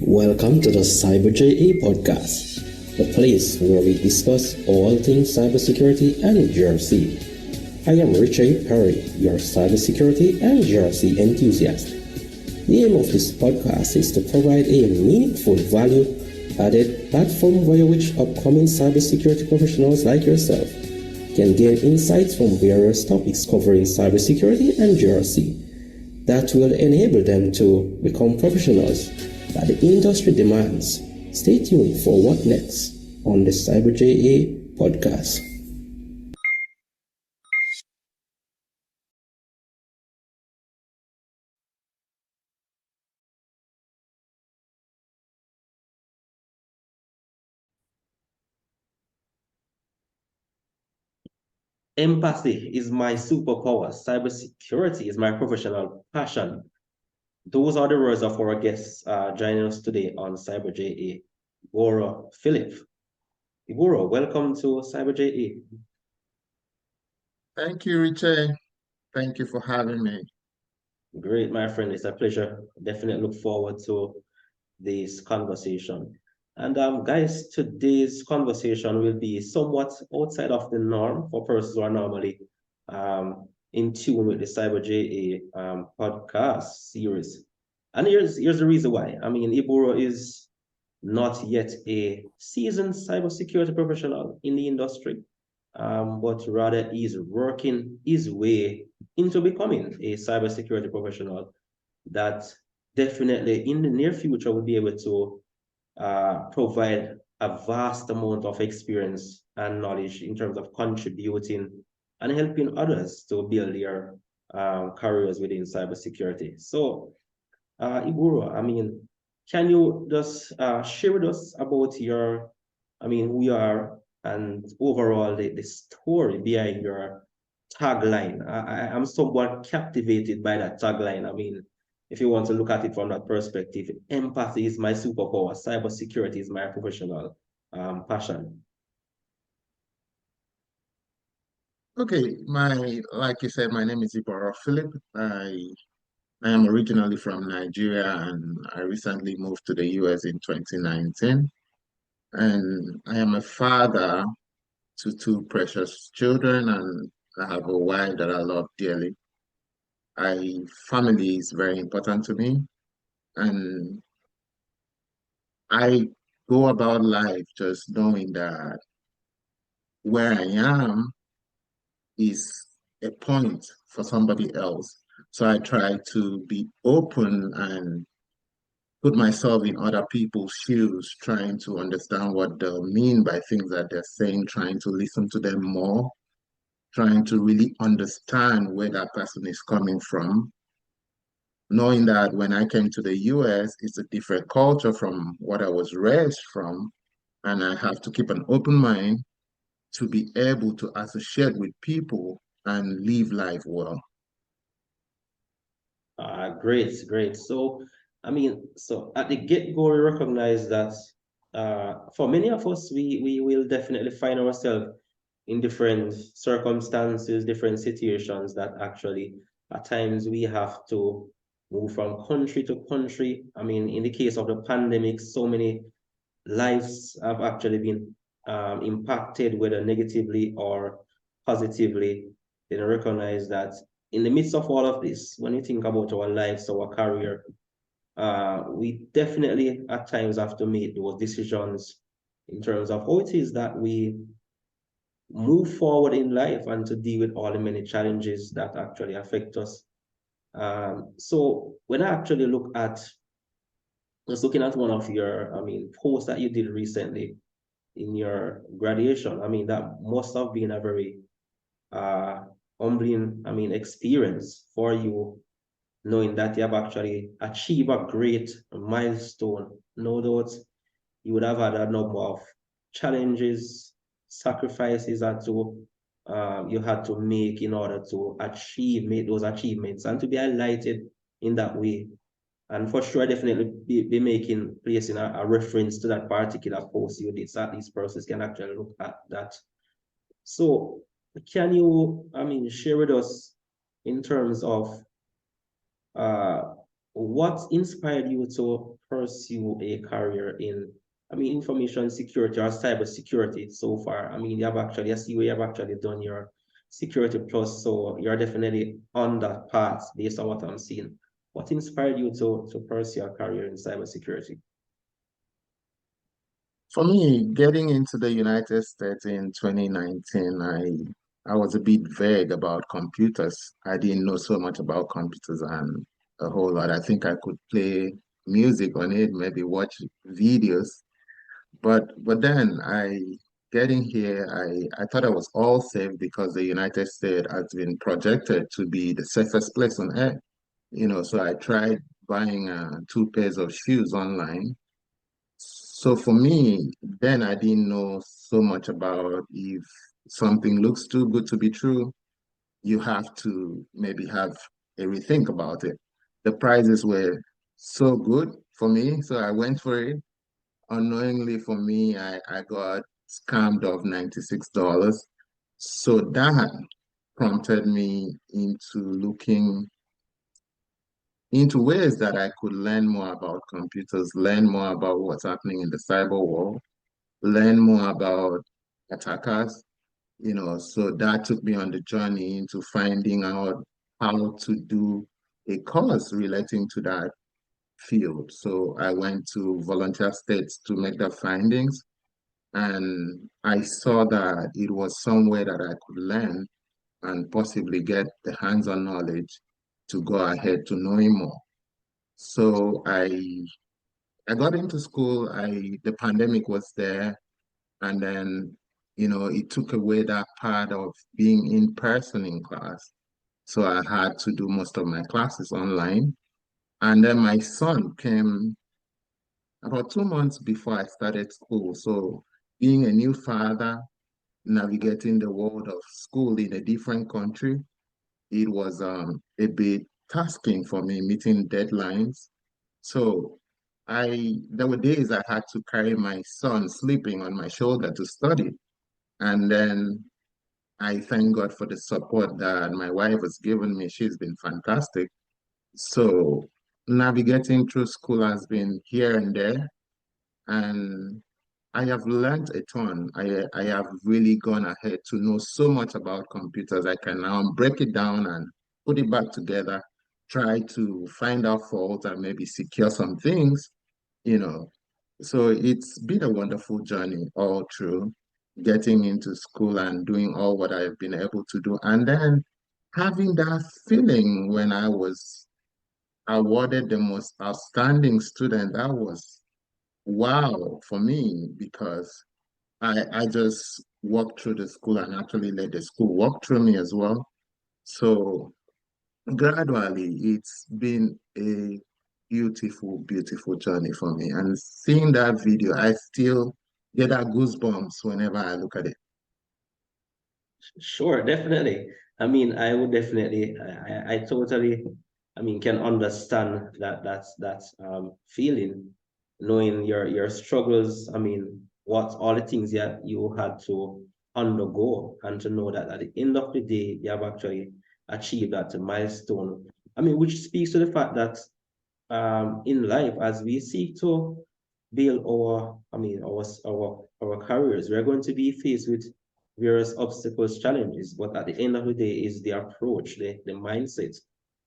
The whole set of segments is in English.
Welcome to the CyberJA podcast, the place where we discuss all things cybersecurity and GRC. I am Richard Perry, your cybersecurity and GRC enthusiast. The aim of this podcast is to provide a meaningful value-added platform via which upcoming cybersecurity professionals like yourself can gain insights from various topics covering cybersecurity and GRC that will enable them to become professionals that the industry demands. Stay tuned for what next on the CyberJA podcast. Empathy is my superpower. Cybersecurity is my professional passion. Those are the words of our guests joining us today on CyberJA, Iboro Philip. Iboro, welcome to CyberJA. Thank you, Richard. Thank you for having me. Great, my friend. It's a pleasure. Definitely look forward to this conversation. And guys, today's conversation will be somewhat outside of the norm for persons who are normally in tune with the CyberJA podcast series. And here's the reason why. I mean, Iboro is not yet a seasoned cybersecurity professional in the industry, but rather he's working his way into becoming a cybersecurity professional that definitely in the near future will be able to provide a vast amount of experience and knowledge in terms of contributing and helping others to build their careers within cybersecurity. So, Iburo, I mean, can you just share with us about who you are and overall the story behind your tagline? I'm somewhat captivated by that tagline. I mean, if you want to look at it from that perspective, empathy is my superpower, cybersecurity is my professional passion. Okay, like you said, my name is Iboro Philip. I am originally from Nigeria and I recently moved to the US in 2019. And I am a father to two precious children and I have a wife that I love dearly. Family is very important to me and I go about life just knowing that where I am is a point for somebody else. So I try to be open and put myself in other people's shoes, trying to understand what they'll mean by things that they're saying, trying to listen to them more, trying to really understand where that person is coming from, knowing that when I came to the US, it's a different culture from what I was raised from, and I have to keep an open mind to be able to associate with people and live life well. Great, great. So, so at the get-go, we recognize that for many of us, we will definitely find ourselves in different circumstances, different situations that actually at times we have to move from country to country. I mean, in the case of the pandemic, so many lives have actually been impacted, whether negatively or positively. Then recognize that in the midst of all of this, when you think about our lives, our career, we definitely at times have to make those decisions in terms of how it is that we move forward in life and to deal with all the many challenges that actually affect us. So when I actually look at just looking at one of your, posts that you did recently in your graduation, that must have been a very uh, humbling, experience for you, knowing that you have actually achieved a great milestone. No doubt you would have had a number of challenges, sacrifices that you had to make in order to make those achievements and to be highlighted in that way. And for sure, definitely be placing a reference to that particular post you did, so that these persons can actually look at that. So can you, share with us in terms of what inspired you to pursue a career in, I mean, information security or cybersecurity so far? I mean, you have actually, I see where you have actually done your Security Plus, so you're definitely on that path based on what I'm seeing. What inspired you to pursue a career in cybersecurity? For me, getting into the United States in 2019, I was a bit vague about computers. I didn't know so much about computers and a whole lot. I think I could play music on it, maybe watch videos. But then I getting here, I thought I was all safe because the United States has been projected to be the safest place on earth. So I tried buying two pairs of shoes online. So for me, then I didn't know so much about if something looks too good to be true, you have to maybe have a rethink about it. The prices were so good for me, so I went for it. Unknowingly for me, I got scammed of $96. So that prompted me into looking into ways that I could learn more about computers, learn more about what's happening in the cyber world, learn more about attackers, so that took me on the journey into finding out how to do a course relating to that field. So I went to volunteer states to make the findings, and I saw that it was somewhere that I could learn and possibly get the hands-on knowledge to go ahead to knowing more. So I got into school. The pandemic was there, and then it took away that part of being in person in class. So I had to do most of my classes online. And then my son came about 2 months before I started school. So being a new father, navigating the world of school in a different country, it was a bit tasking for me, meeting deadlines. So there were days I had to carry my son sleeping on my shoulder to study. And then I thank God for the support that my wife has given me. She's been fantastic. So navigating through school has been here and there, and I have learned a ton. I have really gone ahead to know so much about computers. I can now break it down and put it back together, try to find out faults and maybe secure some things, you know. So it's been a wonderful journey all through getting into school and doing all what I've been able to do. And then having that feeling when I was awarded the most outstanding student, that was wow for me because I just walked through the school and actually let the school walk through me as well. So gradually, it's been a beautiful, beautiful journey for me. And seeing that video, I still get that goosebumps whenever I look at it. Sure, definitely. I mean, I would definitely, I totally, I mean, can understand that feeling, knowing your struggles. I mean, what all the things that you had to undergo, and to know that at the end of the day, you have actually achieved that milestone. I mean, which speaks to the fact that in life, as we seek to build our, I mean, our careers, we're going to be faced with various obstacles, challenges, but at the end of the day is the approach, the mindset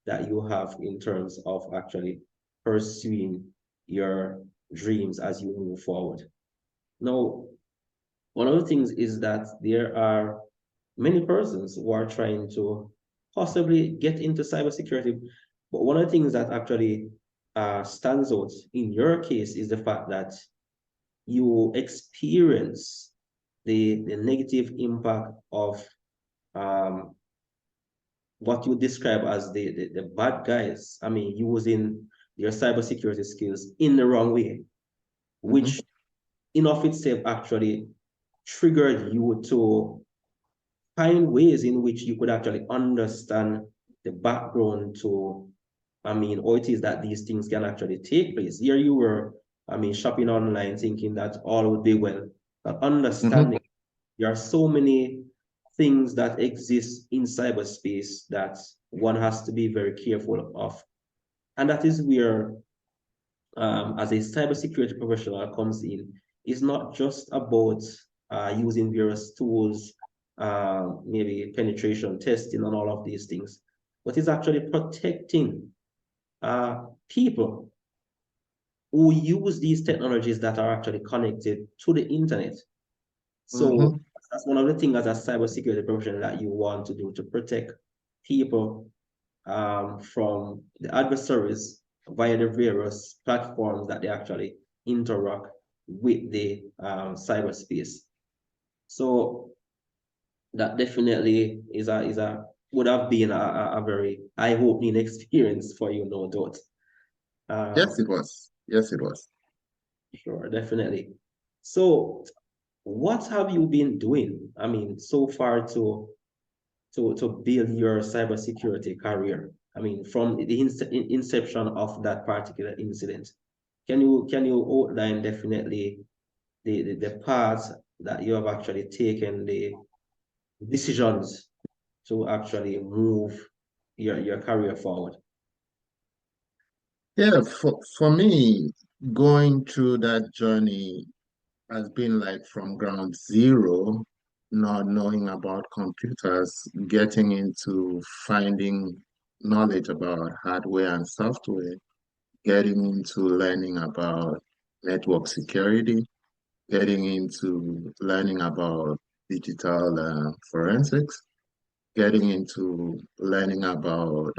that you have in terms of actually pursuing your dreams as you move forward. Now, one of the things is that there are many persons who are trying to possibly get into cybersecurity. But one of the things that actually stands out in your case is the fact that you experience the negative impact of um, what you describe as the bad guys. I mean, using their cybersecurity skills in the wrong way, Mhm, which in of itself actually triggered you to find ways in which you could actually understand the background to, I mean, how it is that these things can actually take place. Here you were, I mean, shopping online thinking that all would be well, but mhm, understanding there are so many things that exist in cyberspace that one has to be very careful of. And that is where as a cybersecurity professional comes in is not just about using various tools, maybe penetration testing and all of these things, but it's actually protecting people who use these technologies that are actually connected to the internet. So that's one of the things as a cybersecurity professional that you want to do to protect people from the adversaries via the various platforms that they actually interact with the cyberspace. So that definitely would have been a very eye-opening experience for you, no doubt. Yes, it was. Yes, it was. Sure, definitely. So what have you been doing, I mean, so far to build your cybersecurity career? I mean, from the inception of that particular incident. Can you outline definitely the paths that you have actually taken, the decisions to actually move your career forward? Yeah, for me, going through that journey has been like from ground zero, not knowing about computers, getting into finding knowledge about hardware and software, getting into learning about network security, getting into learning about digital forensics, getting into learning about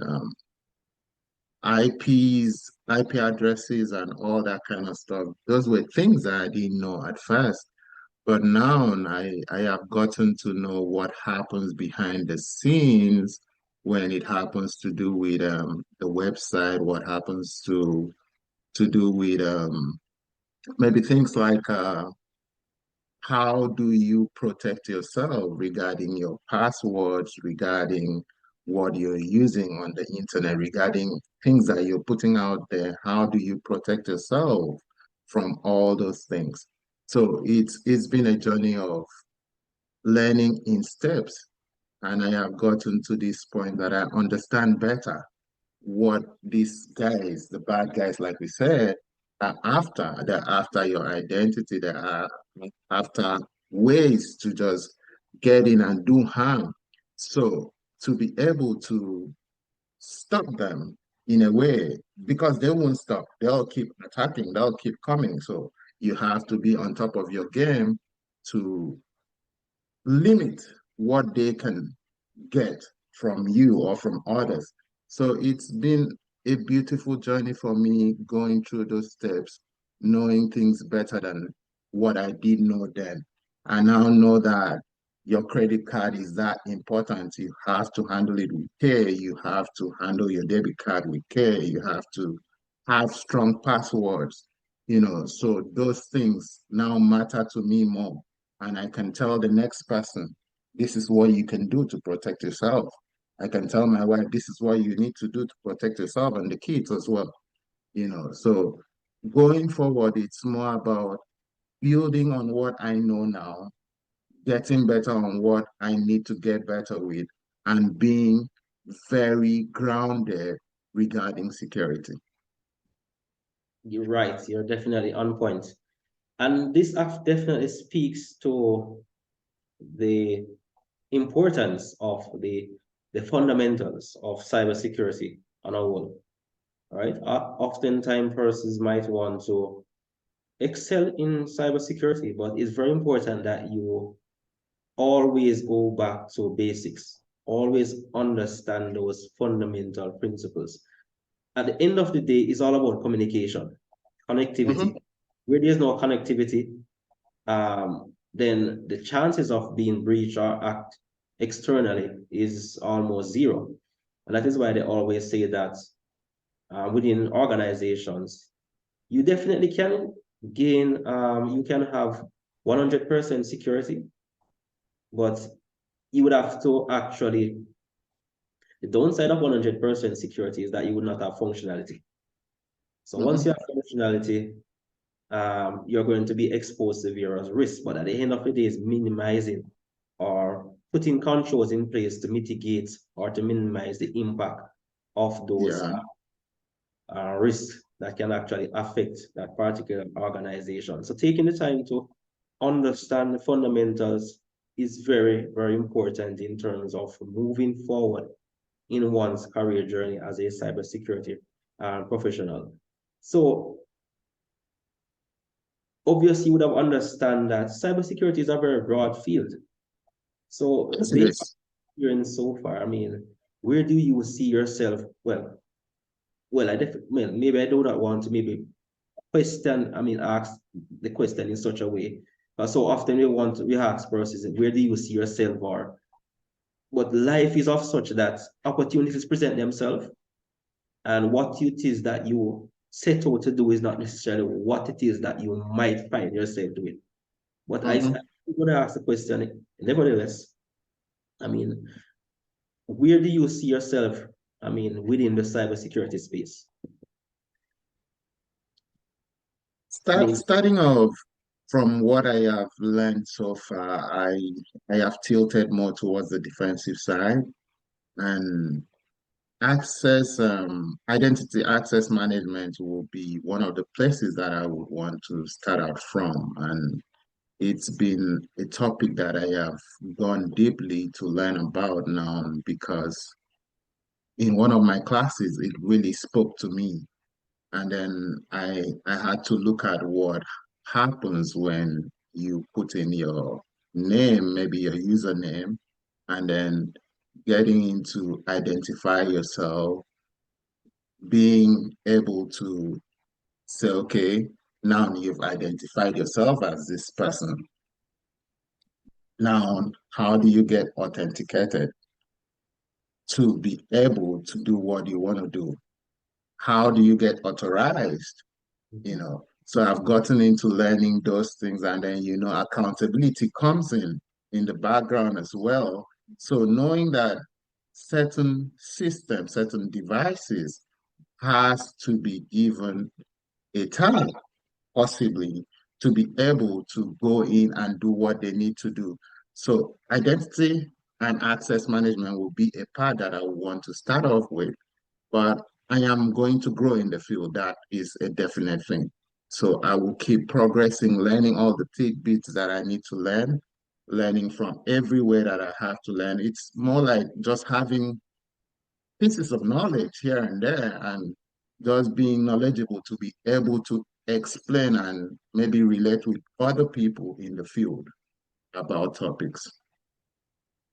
IPs, IP addresses, and all that kind of stuff. Those were things that I didn't know at first. But now I have gotten to know what happens behind the scenes when it happens to do with the website, what happens to do with maybe things like how do you protect yourself regarding your passwords, regarding what you're using on the internet, regarding things that you're putting out there? How do you protect yourself from all those things? So it's been a journey of learning in steps, and I have gotten to this point that I understand better what these guys, the bad guys, like we said, are after. They're after your identity. They are after ways to just get in and do harm. So to be able to stop them in a way, because they won't stop, they'll keep attacking, they'll keep coming. So you have to be on top of your game to limit what they can get from you or from others. So it's been a beautiful journey for me going through those steps, knowing things better than what I did know then. I now know that your credit card is that important. You have to handle it with care. You have to handle your debit card with care. You have to have strong passwords, so those things now matter to me more. And I can tell the next person, this is what you can do to protect yourself. I can tell my wife, this is what you need to do to protect yourself and the kids as well. So going forward, it's more about building on what I know now, getting better on what I need to get better with, and being very grounded regarding security. You're right. You're definitely on point. And this definitely speaks to the importance of the fundamentals of cybersecurity on a whole, right? Oftentimes persons might want to excel in cybersecurity, but it's very important that you always go back to basics, always understand those fundamental principles. At the end of the day, it's all about communication, connectivity. Mhm. Where there's no connectivity, then the chances of being breached or act externally is almost zero. And that is why they always say that within organizations, you definitely can gain, you can have 100% security, but you would have to actually, the downside of 100% security is that you would not have functionality. So once you Mhm. have functionality, you're going to be exposed to various risks. But at the end of the day, it's minimizing or putting controls in place to mitigate or to minimize the impact of those Yeah. risks. that can actually affect that particular organization. So taking the time to understand the fundamentals is very, very important in terms of moving forward in one's career journey as a cybersecurity professional. So obviously you would have understand that cybersecurity is a very broad field. So Yes, it based on is. experience so far, I mean, where do you see yourself? Well, maybe I do not want to maybe ask the question in such a way. But so often we ask persons, where do you see yourself, or but life is of such that opportunities present themselves, and what it is that you set out to do is not necessarily what it is that you might find yourself doing. But I'm going to ask the question, nevertheless, I mean, where do you see yourself, within the cybersecurity space? I mean, Starting off from what I have learned so far, I have tilted more towards the defensive side, and identity access management will be one of the places that I would want to start out from. And it's been a topic that I have gone deeply to learn about now because in one of my classes, it really spoke to me. And then I had to look at what happens when you put in your name, maybe your username, and then getting into identify yourself, being able to say, okay, now you've identified yourself as this person. Now, how do you get authenticated to be able to do what you want to do? How do you get authorized? So I've gotten into learning those things, and then accountability comes in the background as well. So knowing that certain systems, certain devices has to be given a time, possibly, to be able to go in and do what they need to do. So identity and access management will be a part that I would want to start off with, but I am going to grow in the field. That is a definite thing. So I will keep progressing, learning all the tidbits that I need to learn, learning from everywhere that I have to learn. It's more like just having pieces of knowledge here and there, and just being knowledgeable to be able to explain and maybe relate with other people in the field about topics.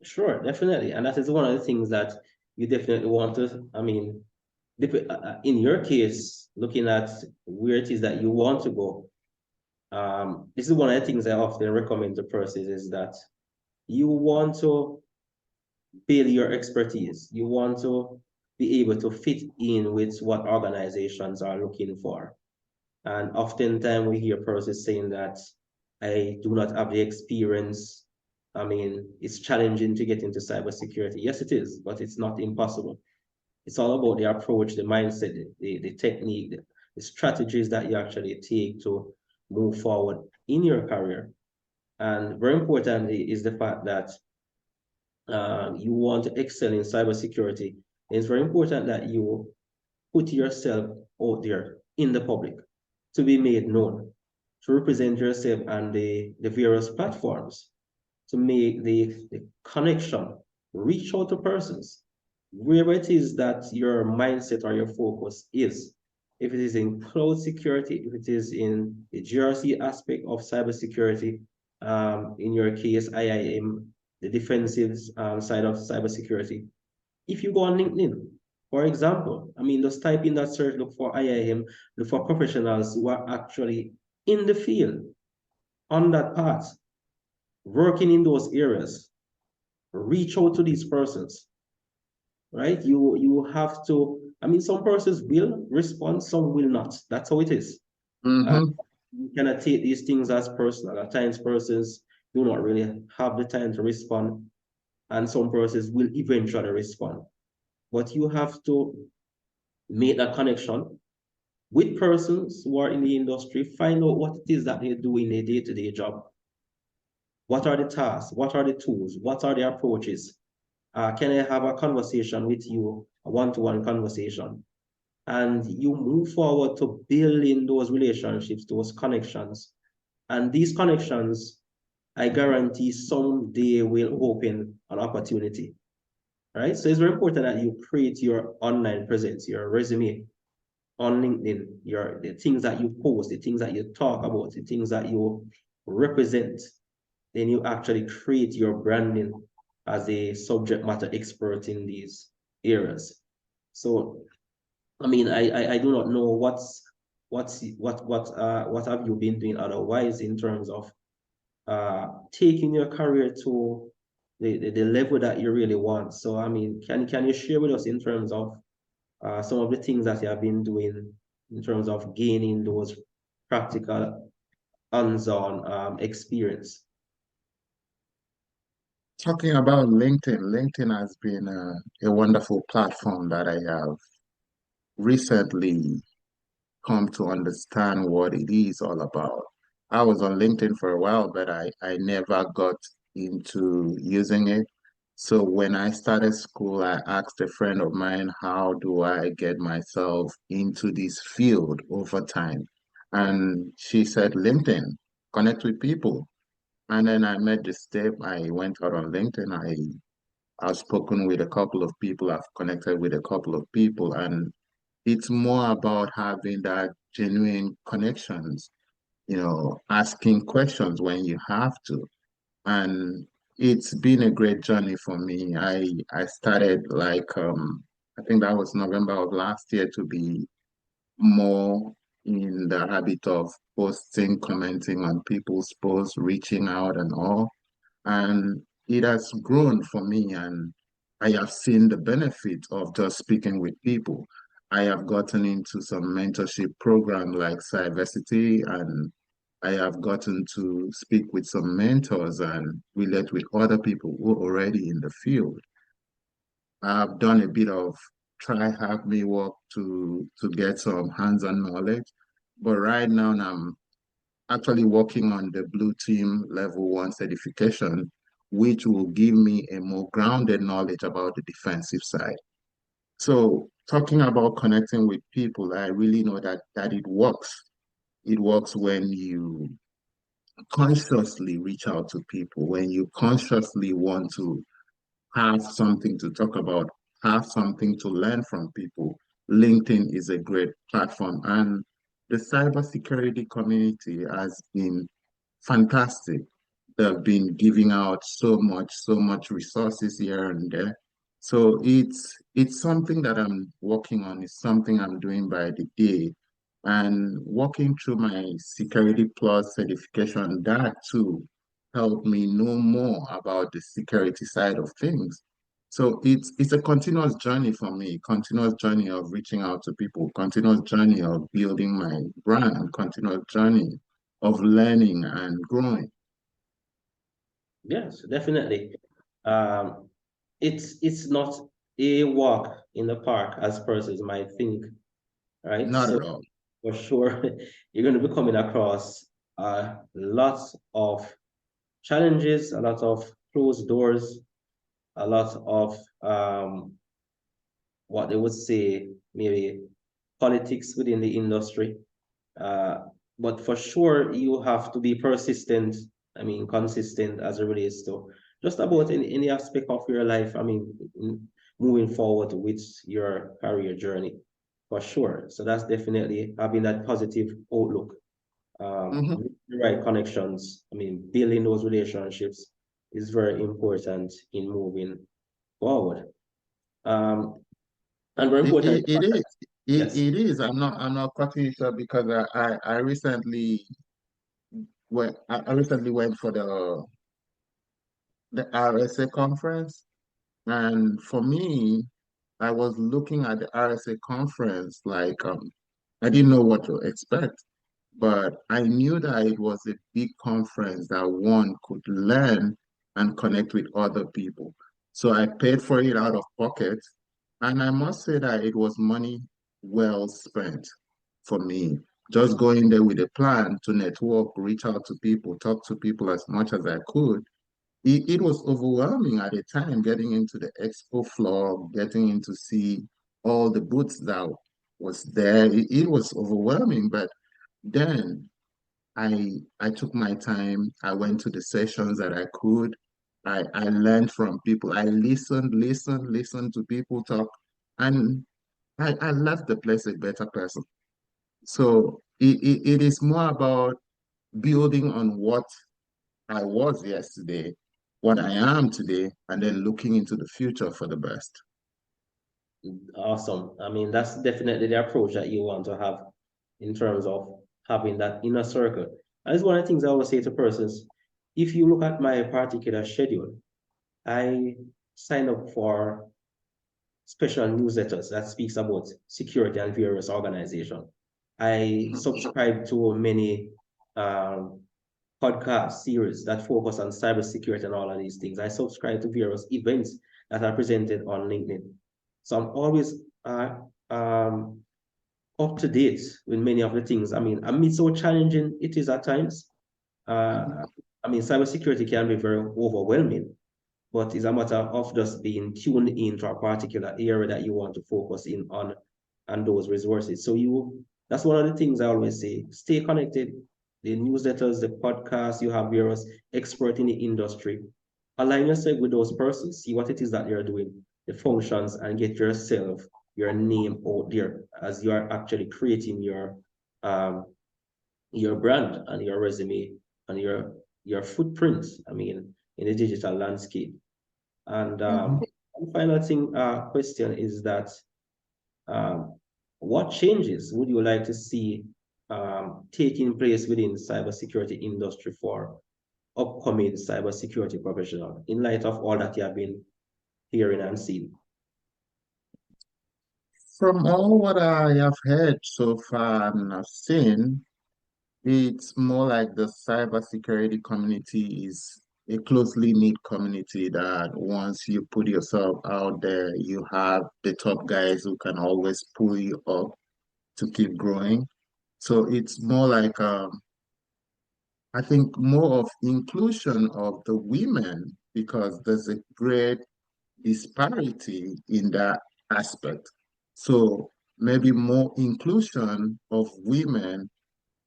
sure, definitely. And that is one of the things that you definitely want to, in your case, looking at where it is that you want to go, this is one of the things I often recommend to persons is that you want to build your expertise. You want to be able to fit in with what organizations are looking for. And oftentimes we hear persons saying that I do not have the experience. It's challenging to get into cybersecurity. Yes, it is, but it's not impossible. It's all about the approach, the mindset, the technique, the strategies that you actually take to move forward in your career. And very importantly is the fact that you want to excel in cybersecurity. It's very important that you put yourself out there in the public to be made known, to represent yourself on the various platforms, to make the connection, reach out to persons, wherever it is that your mindset or your focus is. If it is in cloud security, if it is in the GRC aspect of cybersecurity, in your case, IIM, the defensive side of cybersecurity. If you go on LinkedIn, for example, just type in that search, look for IIM, look for professionals who are actually in the field, on that path, working in those areas. Reach out to these persons, right? You have to, some persons will respond, some will not. That's how it is. Mm-hmm. You cannot take these things as personal. At times, persons do not really have the time to respond, and some persons will eventually respond. But you have to make that connection with persons who are in the industry, find out what it is that they do in their day-to-day job. What are the tasks? What are the tools? What are the approaches? Can I have a conversation with you, a one-to-one conversation? and you move forward to building those relationships, those connections. And these connections, I guarantee someday will open an opportunity, right? So it's very important that you create your online presence, your resume on LinkedIn, the things that you post, the things that you talk about, the things that you represent. Then you actually create your branding as a subject matter expert in these areas. So, I mean, I do not know what have you been doing otherwise in terms of taking your career to the level that you really want. So, I mean, can you share with us in terms of some of the things that you have been doing in terms of gaining those practical hands-on experience? Talking about LinkedIn, LinkedIn has been a wonderful platform that I have recently come to understand what it is all about. I was on LinkedIn for a while, but I never got into using it. So when I started school, I asked a friend of mine, how do I get myself into this field over time? And she said, LinkedIn, connect with people. And then I made the step. I went out on LinkedIn. I've spoken with a couple of people. I've connected with a couple of people, and it's more about having that genuine connections, asking questions when you have to. And it's been a great journey for me. I started like I think that was November of last year to be more in the habit of posting, commenting on people's posts, reaching out and all. And it has grown for me, and I have seen the benefit of just speaking with people. I have gotten into some mentorship program like Cybersecurity, and I have gotten to speak with some mentors and relate with other people who are already in the field. I've done a bit of try have me work to get some hands-on knowledge, but right now I'm actually working on the Blue Team Level 1 certification, which will give me a more grounded knowledge about the defensive side. So talking about connecting with people, I really know that it works. It works when you consciously reach out to people, when you consciously want to have something to talk about, have something to learn from people. LinkedIn is a great platform, and the cybersecurity community has been fantastic. They've been giving out so much resources here and there. So it's something that I'm working on. It's something I'm doing by the day. And working through my Security Plus certification, that too helped me know more about the security side of things. So it's a continuous journey for me, continuous journey of reaching out to people, continuous journey of building my brand, continuous journey of learning and growing. Yes, definitely. Um, it's not a walk in the park as persons might think, right? Not So at all. for sure, you're going to be coming across lots of challenges, a lot of closed doors, a lot of what they would say maybe politics within the industry. Uh, but for sure, you have to be persistent. I mean, consistent as it relates to just about any aspect of your life. I mean, moving forward with your career journey, for sure. So that's definitely having that positive outlook. Mhm. The right connections. I mean, building those relationships is very important in moving forward. Um, and very important. It is. Yes. It is. I'm not cutting you short because I recently I recently went for the RSA conference. And for me, I was looking at the RSA conference like I didn't know what to expect, but I knew that it was a big conference that one could learn and connect with other people. So I paid for it out of pocket, and I must say that it was money well spent for me. Just going there with a plan to network, reach out to people, talk to people as much as I could. It was overwhelming at the time getting into the expo floor, getting in to see all the booths that was there. It was overwhelming, but then I took my time. I went to the sessions that I could. I learned from people. I listened to people talk, and I left the place a better person. So it is more about building on what I was yesterday, what I am today, and then looking into the future for the best. Awesome. I mean, that's definitely the approach that you want to have in terms of having that inner circle. And it's one of the things I always say to persons. If you look at my particular schedule, I sign up for special newsletters that speaks about security and various organizations. I subscribe to many um, podcast series that focus on cybersecurity and all of these things. I subscribe to various events that are presented on LinkedIn. So I'm always um, up to date with many of the things. I mean, amidst so challenging it is at times. I mean, cybersecurity can be very overwhelming, but it's a matter of just being tuned into a particular area that you want to focus in on and those resources. So that's one of the things I always say, stay connected. The newsletters, the podcasts, you have various experts in the industry. Align yourself with those persons, see what it is that you're doing, the functions, and get yourself, your name out there as you are actually creating um, your brand and your resume and your footprint, I mean, in the digital landscape. And Mhm. one final thing, question is that um, what changes would you like to see taking place within cybersecurity industry for upcoming cybersecurity professional in light of all that you have been hearing and seeing? From all what I have heard so far and I've seen, it's more like the cybersecurity community is a closely knit community that once you put yourself out there, you have the top guys who can always pull you up to keep growing. So it's more like I think more of inclusion of the women because there's a great disparity in that aspect. So maybe more inclusion of women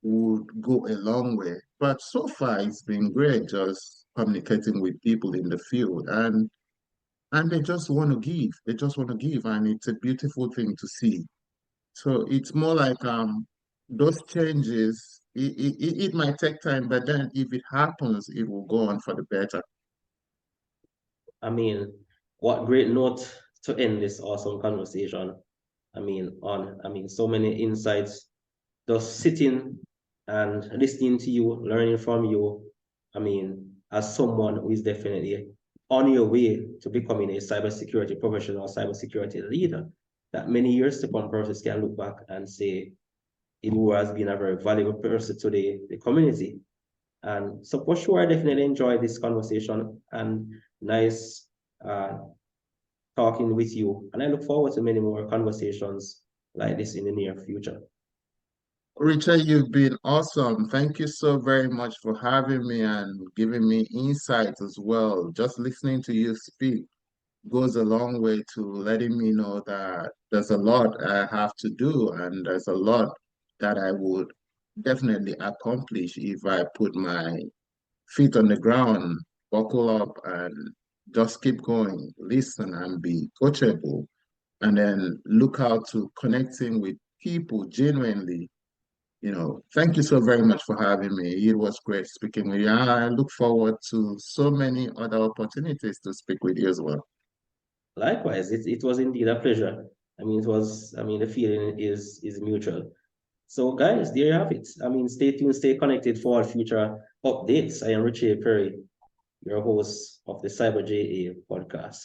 would go a long way. But so far, it's been great just communicating with people in the field, and they just want to give. They just want to give, and it's a beautiful thing to see. So it's more like those changes. It might take time, but then if it happens, it will go on for the better. I mean, what great note to end this awesome conversation. I mean, so many insights just sitting and listening to you, learning from you. I mean, as someone who is definitely on your way to becoming a cybersecurity professional, cybersecurity leader, that many years to come, persons can look back and say, Iboro has been a very valuable person to the community. And so for sure, I definitely enjoyed this conversation and nice uh, talking with you. And I look forward to many more conversations like this in the near future. Richard, you've been awesome. Thank you so very much for having me and giving me insights as well. Just listening to you speak goes a long way to letting me know that there's a lot I have to do and there's a lot that I would definitely accomplish if I put my feet on the ground, buckle up and just keep going, listen and be coachable, and then look out to connecting with people genuinely. Thank you so very much for having me. It was great speaking with you. I look forward to so many other opportunities to speak with you as well. Likewise, it was indeed a pleasure. I mean, the feeling is mutual. So guys, there you have it. I mean, stay tuned, stay connected for all future updates. I am Richie Perry, your host of the Cyber JA podcast.